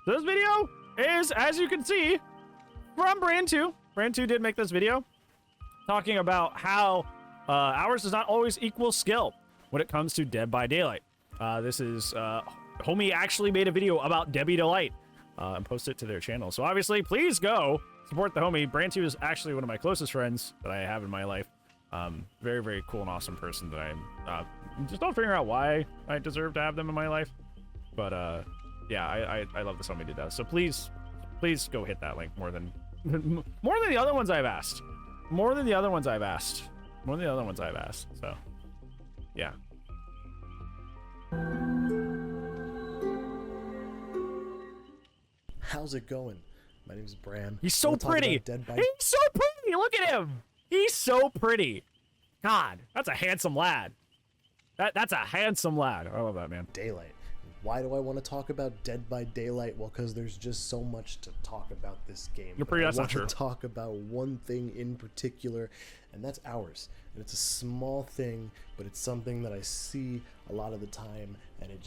So this video is, as you can see, from Bran 2. Bran 2 did make this video talking about how hours does not always equal skill when it comes to Dead by Daylight. This is, homie actually made a video about Debbie Delight and posted it to their channel. So obviously, please go support the homie. Bran 2 is actually one of my closest friends that I have in my life. Very, very cool and awesome person that I'm just don't figure out why I deserve to have them in my life. But yeah, I love this homie to death. So please go hit that link more than the other ones I've asked. More than the other ones I've asked. So yeah. How's it going? My name is Bran. He's so pretty. He's so pretty. Look at him. He's so pretty. God, that's a handsome lad. That's a handsome lad. I love that, man. Daylight. Why do I want to talk about Dead by Daylight? Well, because there's just so much to talk about this game. You're pretty. That's not true. I want to talk about one thing in particular, and that's hours. And it's a small thing, but it's something that I see a lot of the time, and it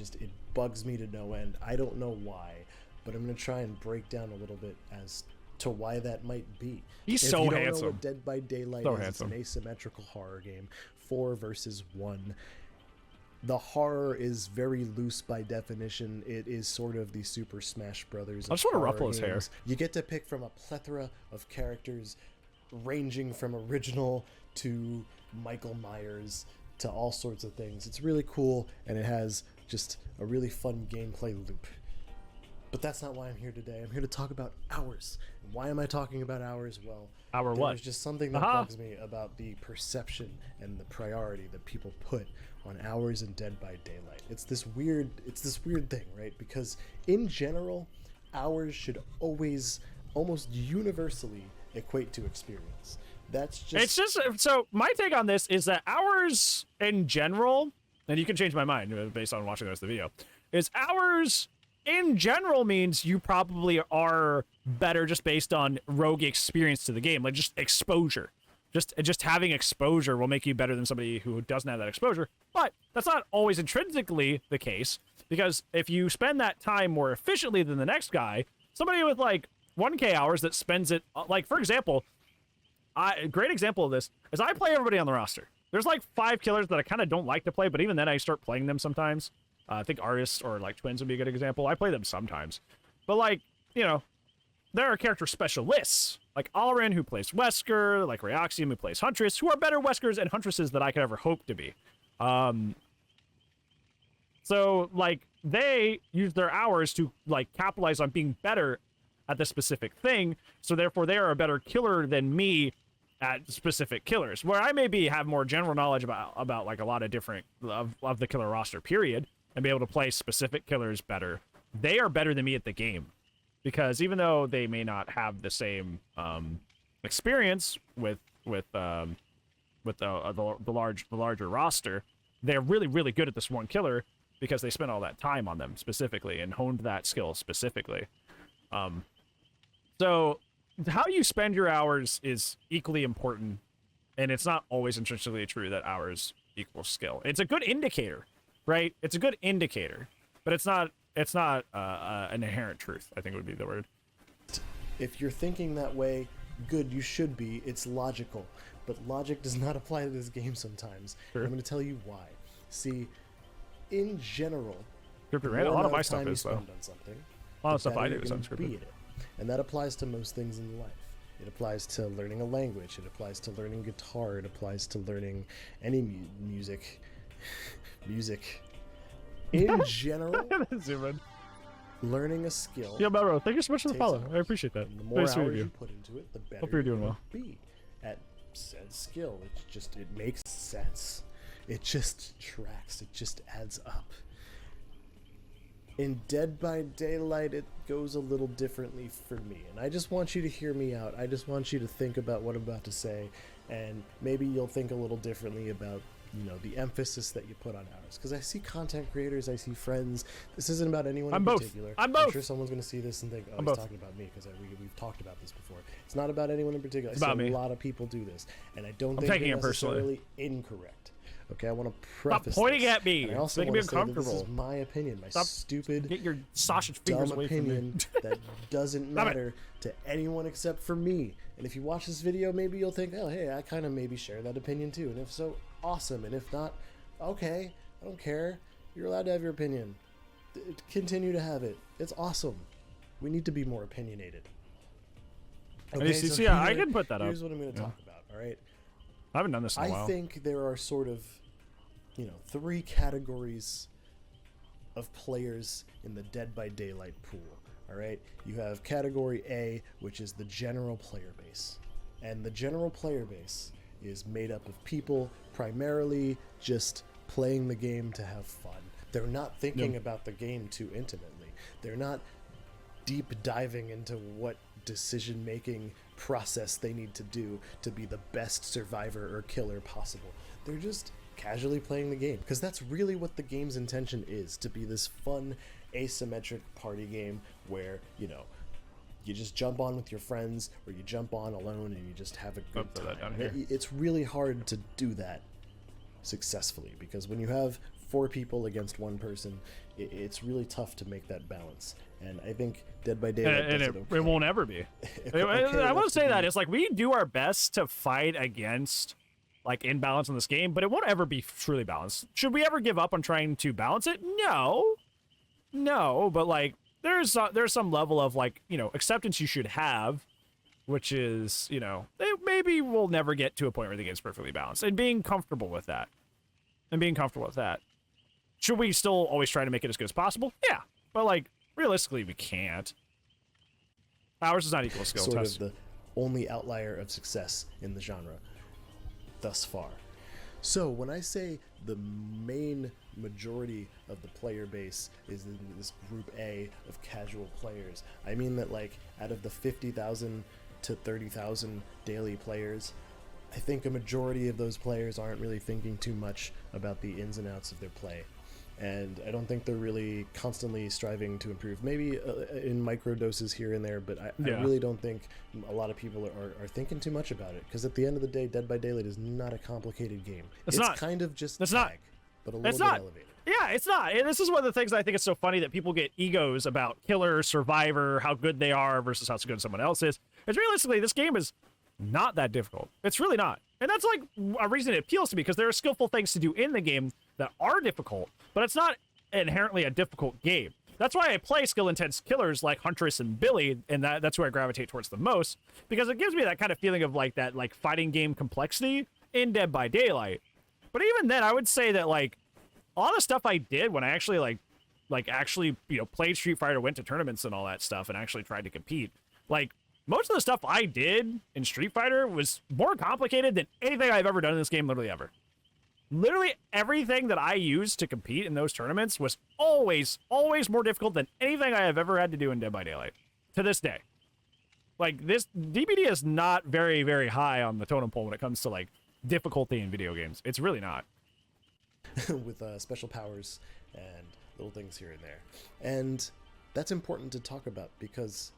bugs me to no end. I don't know why, but I'm gonna try and break down a little bit as to why that might be. He's so handsome. If you don't know what Dead by Daylight is, it's an asymmetrical horror game, 4 versus 1. The horror is very loose by definition. It is sort of the Super Smash Brothers. I just want to ruffle his hair. You get to pick from a plethora of characters, ranging from original to Michael Myers to all sorts of things. It's really cool, and it has just a really fun gameplay loop. But that's not why I'm here today. I'm here to talk about hours. And why am I talking about hours? Well, there's just something that bugs me about the perception and the priority that people put on hours and Dead by Daylight. It's this weird thing, right? Because in general, hours should always, almost universally, equate to experience. So my take on this is that hours in general, and you can change my mind based on watching the rest of the video, is hours in general means you probably are better just based on rogue experience to the game, like just exposure. Just having exposure will make you better than somebody who doesn't have that exposure. But that's not always intrinsically the case, because if you spend that time more efficiently than the next guy, somebody with like 1K hours that spends it, like for example, a great example of this is I play everybody on the roster. There's like 5 killers that I kind of don't like to play, but even then I start playing them sometimes. I think artists or like twins would be a good example. I play them sometimes, but like, you know, there are character specialists like Alrin who plays Wesker, like Reaxium who plays Huntress, who are better Weskers and Huntresses than I could ever hope to be. So like they use their hours to like capitalize on being better at this specific thing. So therefore they are a better killer than me at specific killers, where I maybe have more general knowledge about like a lot of different of the killer roster period and be able to play specific killers better. They are better than me at the game, because even though they may not have the same experience with the larger roster, they're really good at this one killer because they spent all that time on them specifically and honed that skill specifically. So how you spend your hours is equally important, and it's not always intrinsically true that hours equals skill. It's a good indicator, right? It's a good indicator, but it's not an inherent truth, I think would be the word. If you're thinking that way, good, you should be. It's logical. But logic does not apply to this game sometimes. Sure. I'm going to tell you why. See, in general, a lot of my stuff is, though. A lot of stuff I do is unscripted. And that applies to most things in life. It applies to learning a language. It applies to learning guitar. It applies to learning any music. In general, learning a skill. Yeah, bro, thank you so much for the follow. I appreciate that. The more hours you put into it, the better Hope you're doing well. Be at said skill. It makes sense. It just tracks. It just adds up. In Dead by Daylight, it goes a little differently for me, and I just want you to hear me out. I just want you to think about what I'm about to say, and maybe you'll think a little differently about, you know, the emphasis that you put on hours. Because I see content creators, I see friends. This isn't about anyone in particular. I'm both. I'm sure someone's going to see this and think, oh, he's talking about me, because we've talked about this before. It's not about anyone in particular. I see a lot of people do this, and I don't think they're necessarily incorrect. Okay, I want to Stop preface pointing this. at me. And I also It's making want me to say that uncomfortable. this is my opinion, my Stop. stupid, Get your sausage fingers dumb away from me. opinion that doesn't matter to anyone except for me. And if you watch this video, maybe you'll think, oh, hey, I kind of maybe share that opinion too. And if so, awesome. And if not, okay, I don't care. You're allowed to have your opinion. Continue to have it. It's awesome. We need to be more opinionated. Okay, so yeah, I can put that up. Here's what I'm going to talk about, all right? I haven't done this in a while. I think there are sort of, 3 categories of players in the Dead by Daylight pool, all right? You have category A, which is the general player base. And the general player base is made up of people primarily just playing the game to have fun. They're not thinking about the game too intimately. They're not deep diving into what decision-making process they need to do to be the best survivor or killer possible. They're just casually playing the game, because that's really what the game's intention is, to be this fun, asymmetric party game where, you just jump on with your friends, or you jump on alone and you just have a good time. It's really hard to do that successfully, because when you have 4 people against 1 person, it's really tough to make that balance. And I think Dead by Daylight does it okay. It won't ever be. I want to say that it's like we do our best to fight against like imbalance in this game, but it won't ever be truly balanced. Should we ever give up on trying to balance it? No, but like there's some level of like acceptance you should have, which is maybe we'll never get to a point where the game's perfectly balanced, and being comfortable with that. Should we still always try to make it as good as possible? Yeah, but like realistically, we can't. Ours does not equal skill. Sort of the only outlier of success in the genre thus far. So when I say the main majority of the player base is in this group A of casual players, I mean that like out of the 50,000 to 30,000 daily players, I think a majority of those players aren't really thinking too much about the ins and outs of their play. And I don't think they're really constantly striving to improve. Maybe in micro doses here and there, but I really don't think a lot of people are thinking too much about it. Because at the end of the day, Dead by Daylight is not a complicated game. It's not. Kind of just it's tag, not. But a little bit elevated. Yeah, it's not. And this is one of the things I think is so funny, that people get egos about killer, survivor, how good they are versus how good someone else is. It's realistically, this game is not that difficult. It's really not. And that's like a reason it appeals to me, because there are skillful things to do in the game that are difficult, but it's not inherently a difficult game. That's why I play skill-intense killers like Huntress and Billy, and that's who I gravitate towards the most, because it gives me that kind of feeling of like that like fighting game complexity in Dead by Daylight. But even then, I would say that like a lot of stuff I did when I actually actually played Street Fighter, went to tournaments and all that stuff, and actually tried to compete, like most of the stuff I did in Street Fighter was more complicated than anything I've ever done in this game, literally ever. Literally everything that I used to compete in those tournaments was always more difficult than anything I have ever had to do in Dead by Daylight to this day. Like, this DBD is not very, very high on the totem pole when it comes to like difficulty in video games. It's really not. With special powers and little things here and there. And that's important to talk about, because,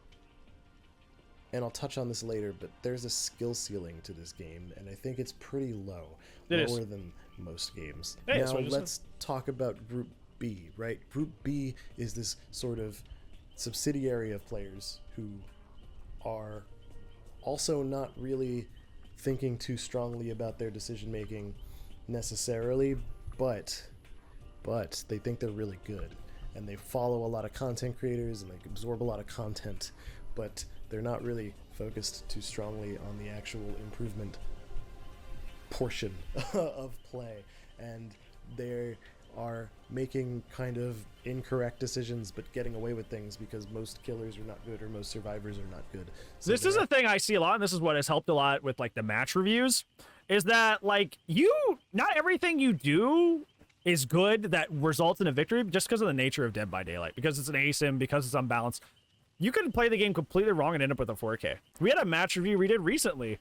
and I'll touch on this later, but there's a skill ceiling to this game, and I think it's pretty low. Lower than most games. Hey, now let's talk about Group B, right? Group B is this sort of subsidiary of players who are also not really thinking too strongly about their decision making necessarily, but they think they're really good, and they follow a lot of content creators and they absorb a lot of content, but they're not really focused too strongly on the actual improvement portion of play, and they are making kind of incorrect decisions but getting away with things because most killers are not good or most survivors are not good. So this is a thing I see a lot, and this is what has helped a lot with like the match reviews, is that like not everything you do is good that results in a victory just because of the nature of Dead by Daylight, because it's an ASIM, because it's unbalanced. You can play the game completely wrong and end up with a 4K. We had a match review we did recently.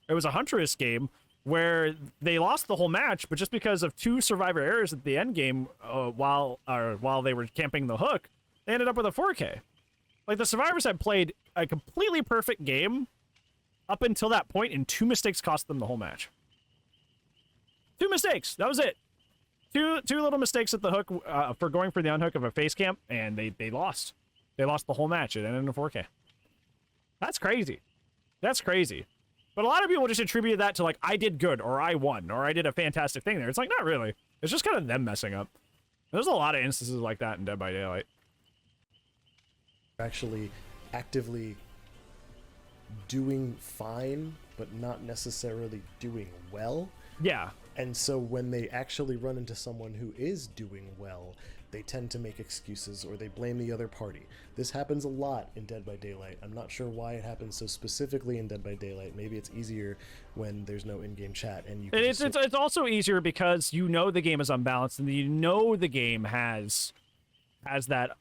It was a Huntress game where they lost the whole match, but just because of 2 survivor errors at the end game, while they were camping the hook, they ended up with a 4K. Like, the survivors had played a completely perfect game up until that point, and 2 mistakes cost them the whole match. 2 mistakes. That was it. Two little mistakes at the hook for going for the unhook of a face camp, and they lost. They lost the whole match. It ended in 4K. That's crazy. That's crazy. But a lot of people just attribute that to, like, I did good, or I won, or I did a fantastic thing there. It's like, not really. It's just kind of them messing up. There's a lot of instances like that in Dead by Daylight. Actually actively doing fine, but not necessarily doing well. Yeah. And so when they actually run into someone who is doing well, they tend to make excuses or they blame the other party. This happens a lot in Dead by Daylight. I'm not sure why it happens so specifically in Dead by Daylight. Maybe it's easier when there's no in-game chat and you can it's also easier because you know the game is unbalanced and you know the game has that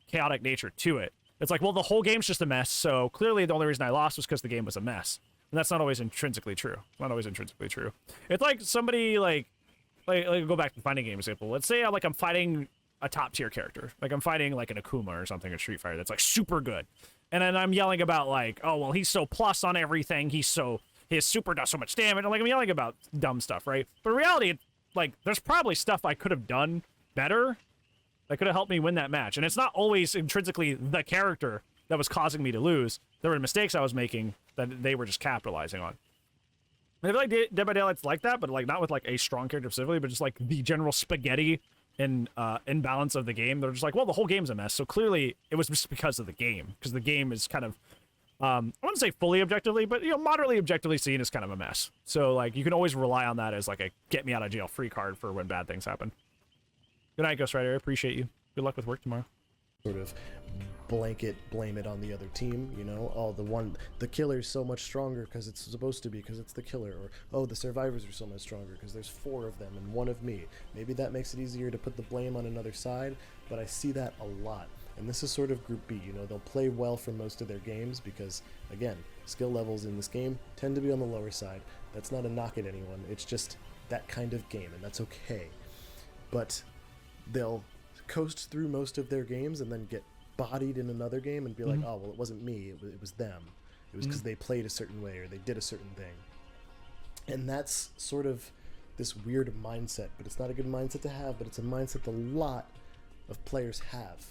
chaotic nature to it. It's like, well, the whole game's just a mess, so clearly the only reason I lost was because the game was a mess. And that's not always intrinsically true. Not always intrinsically true. It's like somebody like go back to the fighting game example. Let's say I'm fighting a top tier character. Like I'm fighting like an Akuma or something in Street Fighter that's like super good. And then I'm yelling about like, oh, well, he's so plus on everything. His super does so much damage. And like I'm yelling about dumb stuff, right? But in reality, like there's probably stuff I could have done better that could have helped me win that match. And it's not always intrinsically the character that was causing me to lose. There were mistakes I was making that they were just capitalizing on. I feel like Dead by Daylight's like that, but like not with like a strong character specifically, but just like the general spaghetti and imbalance of the game. They're just like, well, the whole game's a mess. So clearly it was just because of the game, because the game is kind of, I wouldn't say fully objectively, but you know, moderately objectively seen as kind of a mess. So like you can always rely on that as like a get me out of jail free card for when bad things happen. Good night, Ghost Rider. I appreciate you. Good luck with work tomorrow. Sort of blanket blame it on the other team, you know, oh, the killer's so much stronger because it's supposed to be, because it's the killer, or oh, the survivors are so much stronger because there's 4 of them and 1 of me. Maybe that makes it easier to put the blame on another side, but I see that a lot. And this is sort of Group B, you know, they'll play well for most of their games because, again, skill levels in this game tend to be on the lower side. That's not a knock at anyone, it's just that kind of game, and that's okay. But they'll coast through most of their games and then get bodied in another game and be like, oh, well, it wasn't me, it was them. It was because they played a certain way or they did a certain thing. And that's sort of this weird mindset, but it's not a good mindset to have, but it's a mindset that a lot of players have.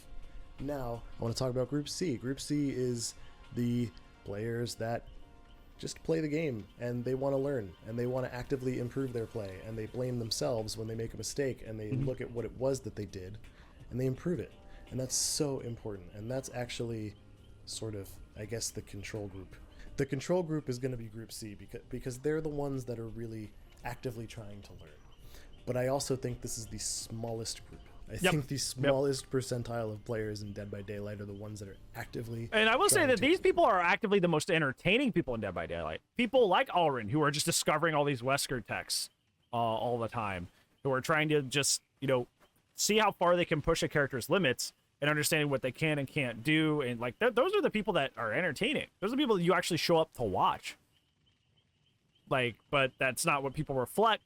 Now, I want to talk about Group C. Group C is the players that just play the game and they want to learn and they want to actively improve their play, and they blame themselves when they make a mistake and they look at what it was that they did and they improve it. And that's so important. And that's actually sort of, I guess, the control group. The control group is going to be Group C because they're the ones that are really actively trying to learn. But I also think this is the smallest group. I think the smallest percentile of players in Dead by Daylight are the ones that are actively. And I will say that these people are actively the most entertaining people in Dead by Daylight. People like Alrin, who are just discovering all these Wesker techs all the time, who are trying to just, you know, see how far they can push a character's limits and understanding what they can and can't do. And like those are the people that are entertaining. Those are the people that you actually show up to watch. Like, but that's not what people reflect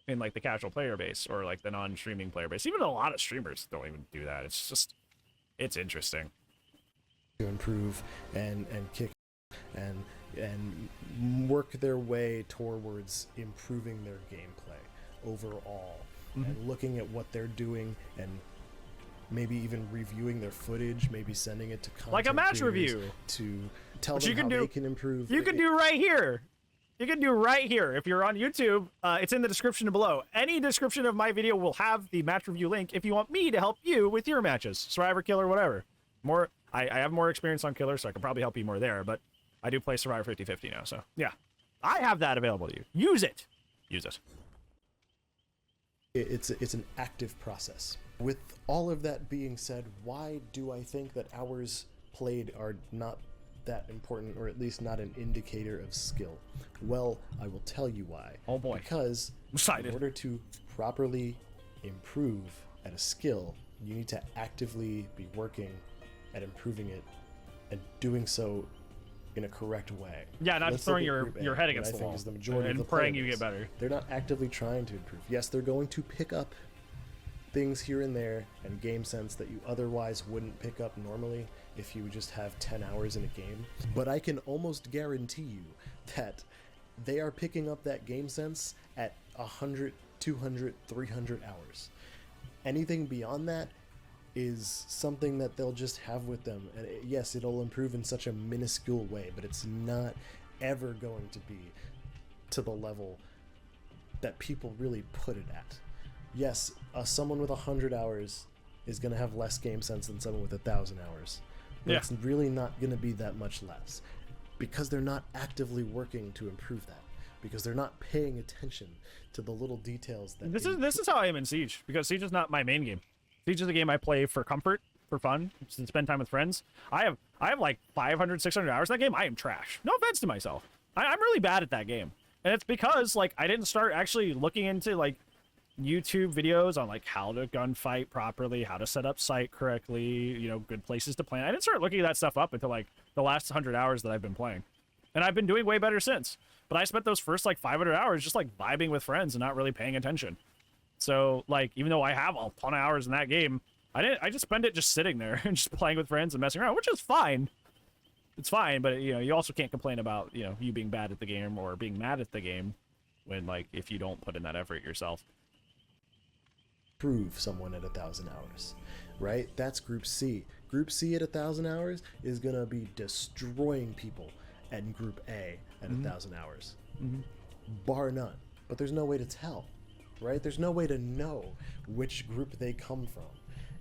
in like the casual player base or like the non-streaming player base. Even a lot of streamers don't even do that. It's just, it's interesting to improve and kick and work their way towards improving their gameplay overall, and looking at what they're doing and maybe even reviewing their footage, maybe sending it to content like a match creators review to tell them how they can improve. You can do right here. You can do right here. If you're on YouTube, it's in the description below. Any description of my video will have the match review link if you want me to help you with your matches. Survivor, Killer, whatever. I have more experience on Killer, so I can probably help you more there, but I do play Survivor 50-50 now, so yeah. I have that available to you. Use it. Use it. It's an active process. With all of that being said, why do I think that hours played are not that important, or at least not an indicator of skill? Well, I will tell you why. Oh boy. Because in order to properly improve at a skill, you need to actively be working at improving it and doing so in a correct way. Yeah, not just throwing your head against the wall and praying you get better. They're not actively trying to improve. Yes, they're going to pick up things here and there and game sense that you otherwise wouldn't pick up normally if you would just have 10 hours in a game. But I can almost guarantee you that they are picking up that game sense at 100, 200, 300 hours. Anything beyond that is something that they'll just have with them. And yes, it'll improve in such a minuscule way, but it's not ever going to be to the level that people really put it at. Yes, someone with 100 hours is going to have less game sense than someone with 1,000 hours. But it's really not going to be that much less, because they're not actively working to improve that, because they're not paying attention to the little details that this is how I am in Siege, because Siege is not my main game. Siege is a game I play for comfort, for fun, to spend time with friends. I have like 500, 600 hours in that game. I am trash. No offense to myself. I'm really bad at that game. And it's because, like, I didn't start actually looking into, like, YouTube videos on, like, how to gunfight properly, how to set up sight correctly, you know, good places to plant. I didn't start looking at that stuff up until, like, the last 100 hours that I've been playing. And I've been doing way better since. But I spent those first, like, 500 hours just, like, vibing with friends and not really paying attention. So, like, even though I have a ton of hours in that game, I just spend it just sitting there and just playing with friends and messing around, which is fine. It's fine, but, you know, you also can't complain about, you know, you being bad at the game or being mad at the game when, like, if you don't put in that effort yourself. Prove someone at 1,000 hours, right? That's Group C. Group C at 1,000 hours is going to be destroying people at Group A at 1,000 hours. Bar none. But there's no way to tell, right? There's no way to know which group they come from.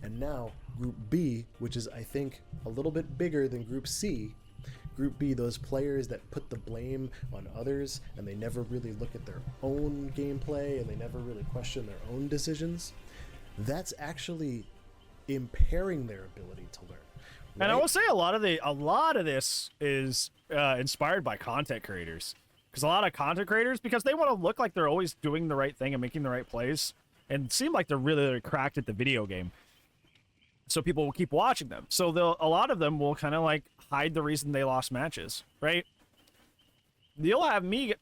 And now Group B, which is, I think, a little bit bigger than Group C, Group B, those players that put the blame on others and they never really look at their own gameplay and they never really question their own decisions, that's actually impairing their ability to learn. Right? And I will say a lot of this is inspired by content creators. Because a lot of content creators, because they want to look like they're always doing the right thing and making the right plays and seem like they're really cracked at the video game. So people will keep watching them. So a lot of them will kind of like hide the reason they lost matches, right? You'll have me.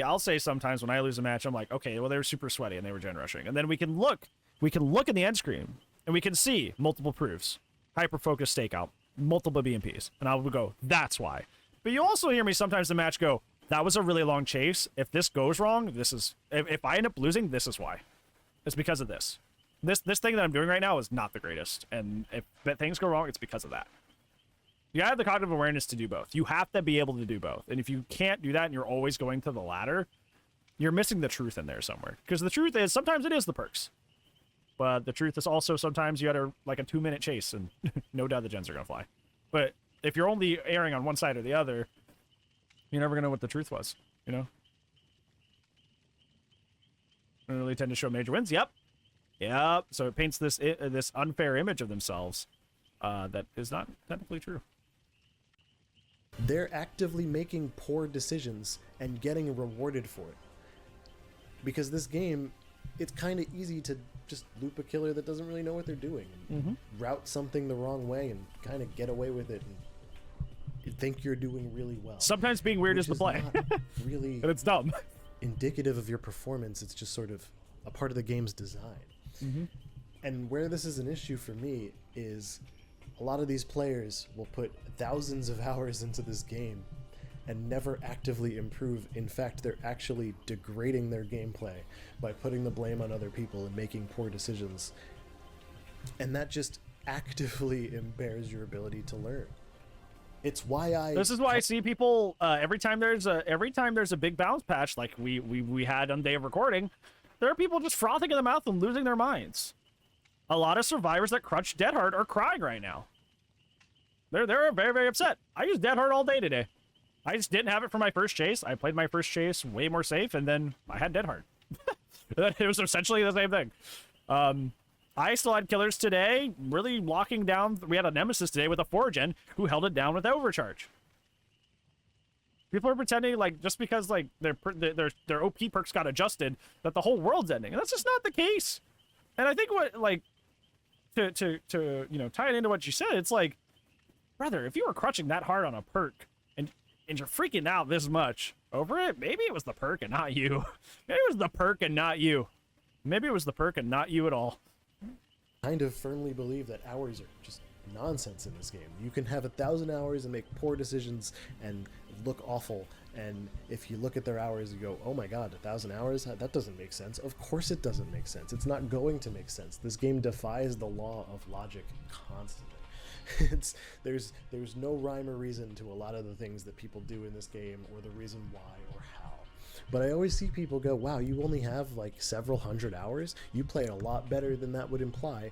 I'll say sometimes when I lose a match, I'm like, okay, well, they were super sweaty and they were gen rushing. And then we can look in the end screen and we can see multiple proofs, hyper focus stakeout, multiple BMPs. And I will go, that's why. But you also hear me sometimes in the match go, that was a really long chase. If this goes wrong, if I end up losing, this is why. It's because of this. This thing that I'm doing right now is not the greatest, and if things go wrong, it's because of that. You have the cognitive awareness to do both. You have to be able to do both, and if you can't do that and you're always going to the latter, you're missing the truth in there somewhere. Because the truth is, sometimes it is the perks, but the truth is also sometimes you had like a 2-minute chase, and no doubt the gens are gonna fly. But if you're only erring on one side or the other, you're never gonna know what the truth was. You know, I don't really tend to show major wins. Yep, so it paints this unfair image of themselves that is not technically true. They're actively making poor decisions and getting rewarded for it. Because this game, it's kind of easy to just loop a killer that doesn't really know what they're doing and route something the wrong way and kind of get away with it and you think you're doing really well. Sometimes being weird is the play. Not really but it's dumb. Indicative of your performance. It's just sort of a part of the game's design. And where this is an issue for me is a lot of these players will put thousands of hours into this game and never actively improve. In fact, they're actually degrading their gameplay by putting the blame on other people and making poor decisions. And that just actively impairs your ability to learn. It's why This is why I see people every time there's a big bounce patch like we had on day of recording. There are people just frothing in the mouth and losing their minds. A lot of survivors that crutch Dead Hard are crying right now. They're very, very upset. I used Dead Hard all day today. I just didn't have it for my first chase. I played my first chase way more safe, and then I had Dead Hard. It was essentially the same thing. I still had killers today, really locking down. We had a Nemesis today with a 4-gen who held it down with overcharge. People are pretending like just because like their OP perks got adjusted that the whole world's ending, and that's just not the case. And I think what like to you know tie it into what you said, it's like, brother, if you were crutching that hard on a perk and you're freaking out this much over it, maybe it was the perk and not you. Maybe it was the perk and not you. Maybe it was the perk and not you at all. Kind of firmly believe that hours are just nonsense in this game. You can have 1,000 hours and make poor decisions and look awful. And if you look at their hours, you go, oh my god, 1,000 hours? That doesn't make sense. Of course it doesn't make sense. It's not going to make sense. This game defies the law of logic constantly. There's no rhyme or reason to a lot of the things that people do in this game, or the reason why or how. But I always see people go, wow, you only have like several hundred hours? You play a lot better than that would imply.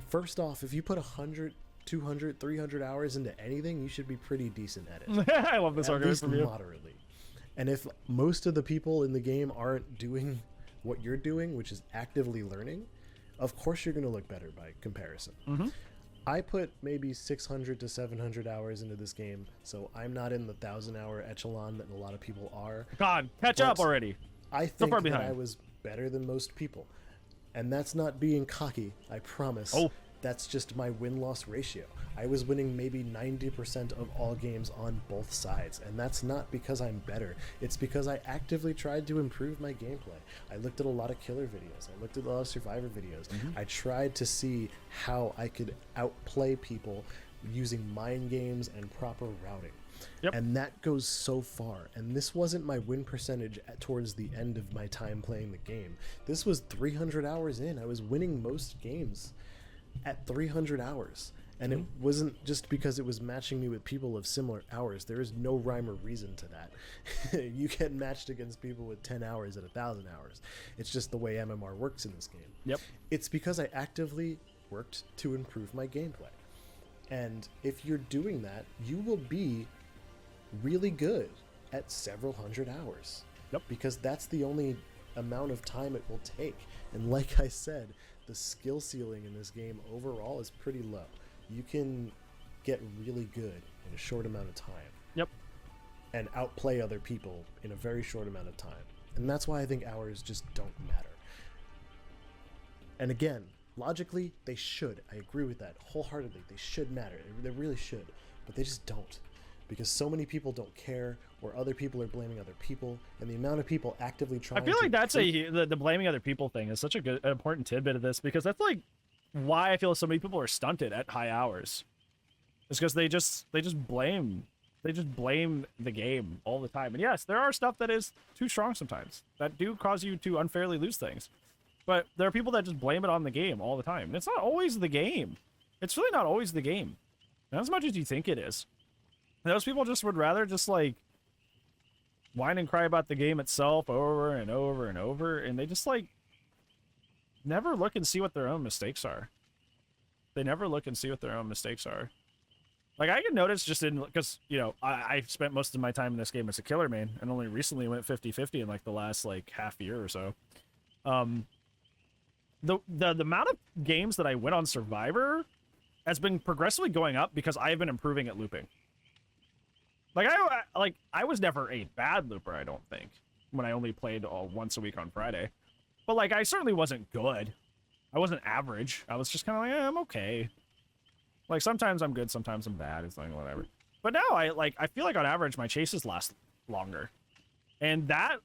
First off, if you put 100, 200, 300 hours into anything, you should be pretty decent at it. I love this argument from you. Moderately. And if most of the people in the game aren't doing what you're doing, which is actively learning, of course you're going to look better by comparison. Mm-hmm. I put maybe 600 to 700 hours into this game, so I'm not in the 1,000-hour echelon that a lot of people are. God, catch up already. I think so far that behind. I was better than most people. And that's not being cocky, I promise. Oh. That's just my win-loss ratio. I was winning maybe 90% of all games on both sides, and that's not because I'm better. It's because I actively tried to improve my gameplay. I looked at a lot of killer videos. I looked at a lot of survivor videos. Mm-hmm. I tried to see how I could outplay people using mind games and proper routing. Yep. And that goes so far. And this wasn't my win percentage towards the end of my time playing the game. This was 300 hours in. I was winning most games at 300 hours. And it wasn't just because it was matching me with people of similar hours. There is no rhyme or reason to that. You get matched against people with 10 hours at 1,000 hours. It's just the way MMR works in this game. Yep. It's because I actively worked to improve my gameplay. And if you're doing that, you will be really good at several hundred hours. Yep. Because that's the only amount of time it will take. And like I said, the skill ceiling in this game overall is pretty low. You can get really good in a short amount of time. Yep. And outplay other people in a very short amount of time. And that's why I think hours just don't matter. And again, logically, they should. I agree with that wholeheartedly. They should matter. They really should. But they just don't. Because so many people don't care, or other people are blaming other people, and the amount of people actively trying I feel like that's the blaming other people thing is such an important tidbit of this, because that's like why I feel so many people are stunted at high hours. It's because they just blame the game all the time. And yes, there are stuff that is too strong sometimes that do cause you to unfairly lose things. But there are people that just blame it on the game all the time. And it's not always the game. It's really not always the game. Not as much as you think it is. And those people just would rather just like whine and cry about the game itself over and over and over, and they just like never look and see what their own mistakes are. They never look and see what their own mistakes are. Like I can notice just in, because you know I spent most of my time in this game as a killer main, and only recently went 50-50 in like the last like half year or so. The amount of games that I win on Survivor has been progressively going up because I have been improving at looping. Like I was never a bad looper, I don't think, when I only played once a week on Friday. But like I certainly wasn't good. I wasn't average. I was just kind of like, I'm okay. Like sometimes I'm good, sometimes I'm bad. It's like whatever. But now I feel like on average my chases last longer, and that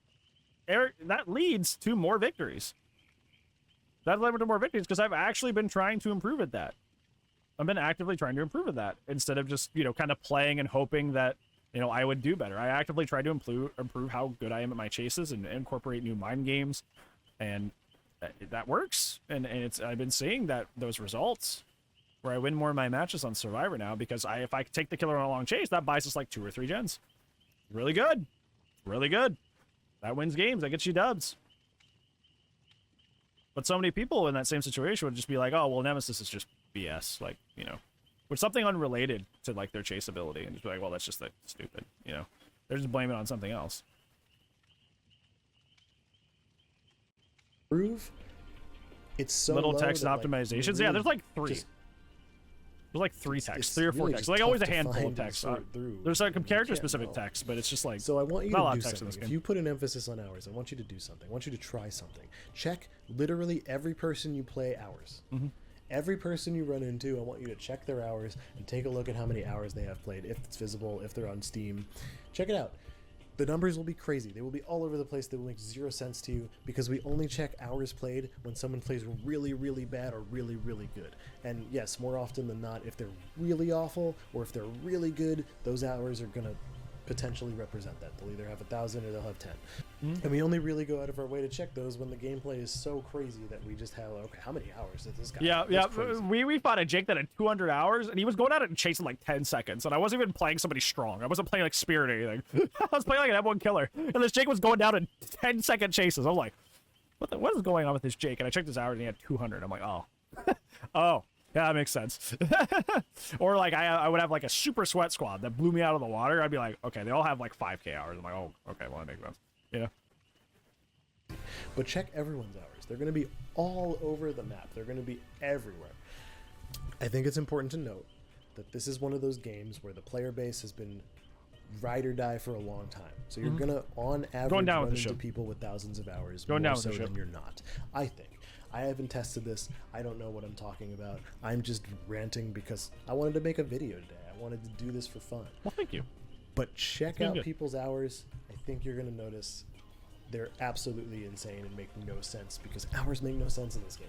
leads to more victories. That led to more victories because I've actually been trying to improve at that. I've been actively trying to improve at that instead of just kind of playing and hoping that I would do better. I actively try to improve how good I am at my chases and incorporate new mind games, and that works. And I've been seeing those results where I win more of my matches on Survivor now because if I take the killer on a long chase, that buys us like 2 or 3 gens. Really good, really good. That wins games. That gets you dubs. But so many people in that same situation would just be like, oh well, Nemesis is just BS, like with something unrelated to like their chase ability, and just be like, well, that's just like stupid, They're just blaming it on something else. Prove it's so little low text that, optimizations. Really yeah, there's like 3. There's like 3 texts, 3 or 4 texts. Like always a handful of texts. There's like character-specific text, but it's just like so. I want you not a lot to of do text in this something. game. If you put an emphasis on hours, I want you to do something. I want you to try something. Check literally every person you play hours. Mm-hmm. Every person you run into, I want you to check their hours and take a look at how many hours they have played, if it's visible, if they're on Steam. Check it out. The numbers will be crazy. They will be all over the place. They will make 0 sense to you because we only check hours played when someone plays really, really bad or really, really good. And yes, more often than not, if they're really awful or if they're really good, those hours are going to potentially represent that. They'll either have 1,000 or they'll have 10. Mm-hmm. And we only really go out of our way to check those when the gameplay is so crazy that we just have, okay, how many hours did this guy have? Yeah. That's crazy. We fought a Jake that had 200 hours, and he was going at it and chasing like 10 seconds, and I wasn't even playing somebody strong. I wasn't playing like Spirit or anything. I was playing like an M1 killer, and this Jake was going down in 10-second chases. I was like, what is going on with this Jake? And I checked his hours, and he had 200. I'm like, oh. Oh. Yeah, that makes sense. Or like I would have like a super sweat squad that blew me out of the water. I'd be like, okay, they all have like 5K hours. I'm like, oh, okay, well, that makes sense. You know? But check everyone's hours. They're going to be all over the map. They're going to be everywhere. I think it's important to note that this is one of those games where the player base has been ride or die for a long time. So you're going to, on average, run into people with thousands of hours more so than you're not, I think. I haven't tested this. I don't know what I'm talking about. I'm just ranting because I wanted to make a video today. I wanted to do this for fun. Well, thank you. But check out people's hours. I think you're going to notice they're absolutely insane and make no sense because hours make no sense in this game.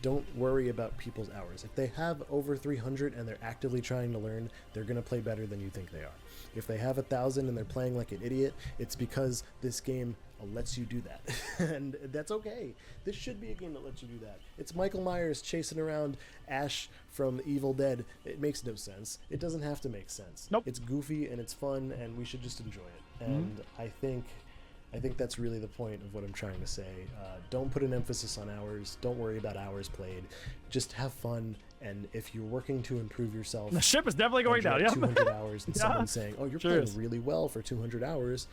Don't worry about people's hours. If they have over 300 and they're actively trying to learn, they're going to play better than you think they are. If they have 1,000 and they're playing like an idiot, it's because this game lets you do that. And that's okay. This should be a game that lets you do that. It's Michael Myers chasing around Ash from Evil Dead. It makes no sense. It doesn't have to make sense. Nope. It's goofy and it's fun and we should just enjoy it. And I think that's really the point of what I'm trying to say. Don't put an emphasis on hours. Don't worry about hours played. Just have fun. And if you're working to improve yourself, the ship is definitely going down. Yeah, 200 hours, and someone's saying, "Oh, you're playing really well for 200 hours."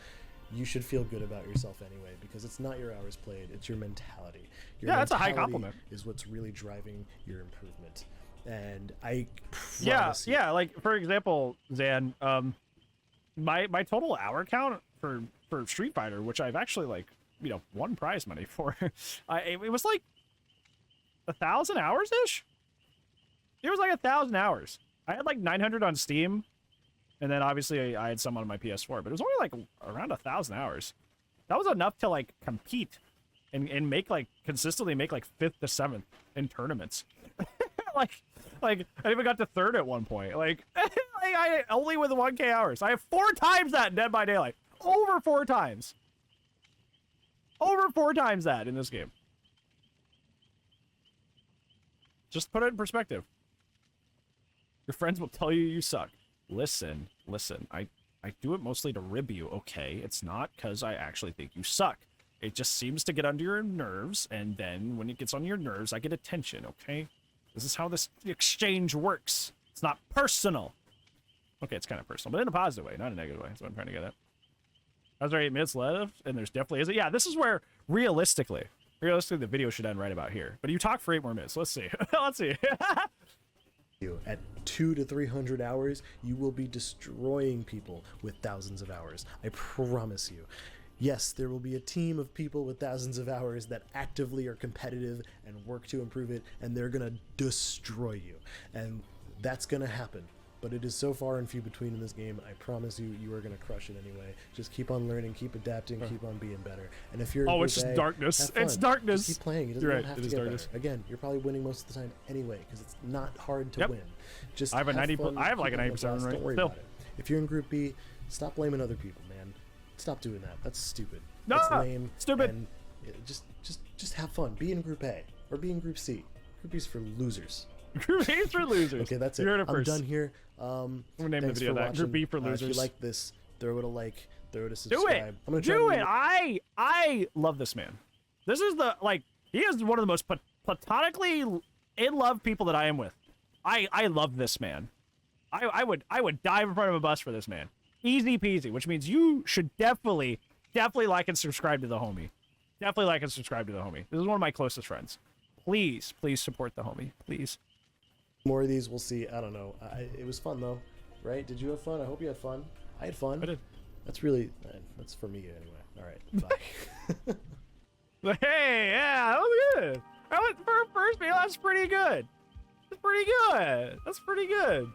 You should feel good about yourself anyway, because it's not your hours played; it's your mentality. Your that's a high compliment. Is what's really driving your improvement. And I promise you, like for example, Zan, my total hour count for Street Fighter, which I've actually won prize money for, it was like 1,000 hours ish. It was like 1,000 hours. I had like 900 on Steam, and then obviously I had some on my PS4, but it was only like around 1,000 hours. That was enough to like compete and make consistently make 5th to 7th in tournaments. like I even got to 3rd at one point. I only with 1K hours. I have 4 times that in Dead by Daylight. Over 4 times. Over 4 times that in this game. Just put it in perspective. Your friends will tell you you suck. Listen. I do it mostly to rib you, okay? It's not because I actually think you suck. It just seems to get under your nerves, and then when it gets on your nerves, I get attention, okay? This is how this exchange works. It's not personal. Okay, it's kind of personal, but in a positive way, not a negative way. That's what I'm trying to get at. That's right, 8 minutes left, and there's definitely is it. Yeah, this is where realistically, the video should end right about here. But you talk for 8 more minutes. Let's see. Let's see. At 200 to 300 hours, you will be destroying people with thousands of hours. I promise you. Yes, there will be a team of people with thousands of hours that actively are competitive and work to improve it, and they're going to destroy you. And that's going to happen. But it is so far and few between in this game. I promise you, you are going to crush it anyway. Just keep on learning, keep adapting, keep on being better. And if you're it's just darkness. It's darkness. Just keep playing. It doesn't have to get better. Again, you're probably winning most of the time anyway, because it's not hard to win. Just I have a 90. I have like a 90% run rate. Don't worry about it. If you're in Group B, stop blaming other people, man. Stop doing that. That's stupid. No, that's lame. Stupid. And just have fun. Be in Group A or be in Group C. Group B's for losers. Group A for losers. Okay, that's it. I'm done here. I'm gonna name the video that. Group B for losers. If you like this, throw it a like, throw it a subscribe. Do it. I'm gonna try do it. I love this man. This is he is one of the most platonically in love people that I am with. I love this man. I would dive in front of a bus for this man. Easy peasy, which means you should definitely like and subscribe to the homie. Definitely like and subscribe to the homie. This is one of my closest friends. Please support the homie. Please. More of these, we'll see. I don't know. It was fun though, right? Did you have fun? I hope you had fun. I had fun. I did. That's for me anyway. All right, bye. Hey, yeah, that was good. For a first video, that's pretty good. That's pretty good.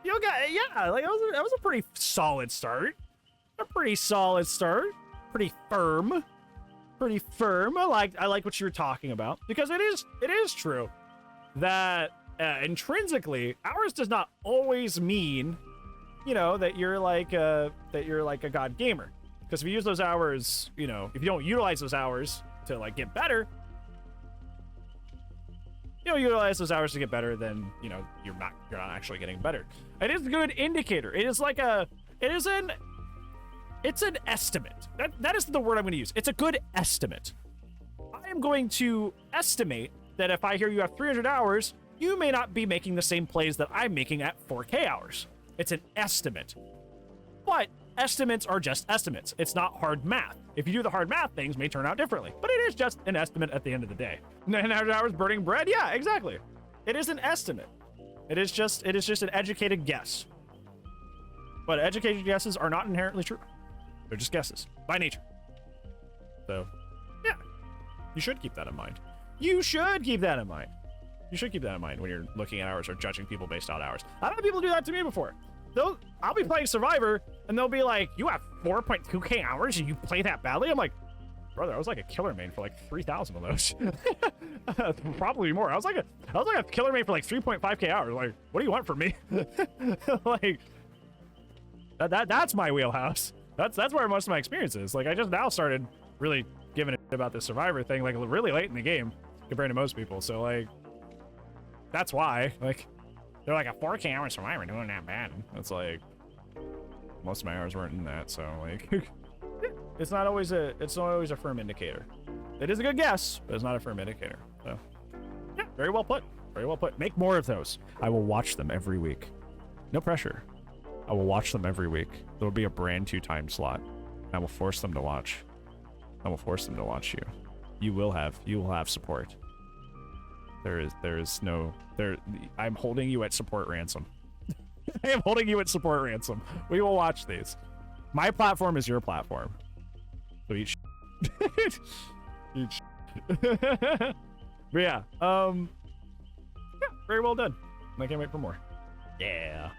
You that was a pretty solid start. Pretty firm. I like what you were talking about, because it is true that intrinsically ours does not always mean you know, that you're like a god gamer. Because if you use those hours, you know, if you don't utilize those hours to like get better, you know, utilize those hours to get better, then, you know, you're not actually getting better. It is a good indicator. It's an estimate. That is the word I'm going to use. It's a good estimate. I am going to estimate that if I hear you have 300 hours, you may not be making the same plays that I'm making at 4K hours. It's an estimate. But estimates are just estimates. It's not hard math. If you do the hard math, things may turn out differently. But it is just an estimate at the end of the day. 900 hours burning bread? Yeah, exactly. It is an estimate. It is just an educated guess. But educated guesses are not inherently true. They're just guesses by nature. So, yeah, you should keep that in mind. You should keep that in mind. You should keep that in mind when you're looking at hours or judging people based on hours. I've had people do that to me before. I'll be playing Survivor, and they'll be like, you have 4.2K hours and you play that badly? I'm like, brother, I was like a killer main for like 3,000 of those. Probably more. I was like a killer main for like 3.5K hours. Like, what do you want from me? Like, that's my wheelhouse. That's where most of my experience is. Like, I just now started really giving a shit about this Survivor thing, like really late in the game compared to most people. So like, that's why, like, they're like a 4K hour Survivor doing that bad. It's like, most of my hours weren't in that. So like, it's not always a firm indicator. It is a good guess, but it's not a firm indicator. So yeah, very well put. Very well put. Make more of those. I will watch them every week. No pressure. I will watch them every week. There will be a Bran 2 time slot. I will force them to watch. I will force them to watch you. You will have support. I'm holding you at support ransom. I am holding you at support ransom. We will watch these. My platform is your platform. So eat eat But yeah, very well done. I can't wait for more. Yeah.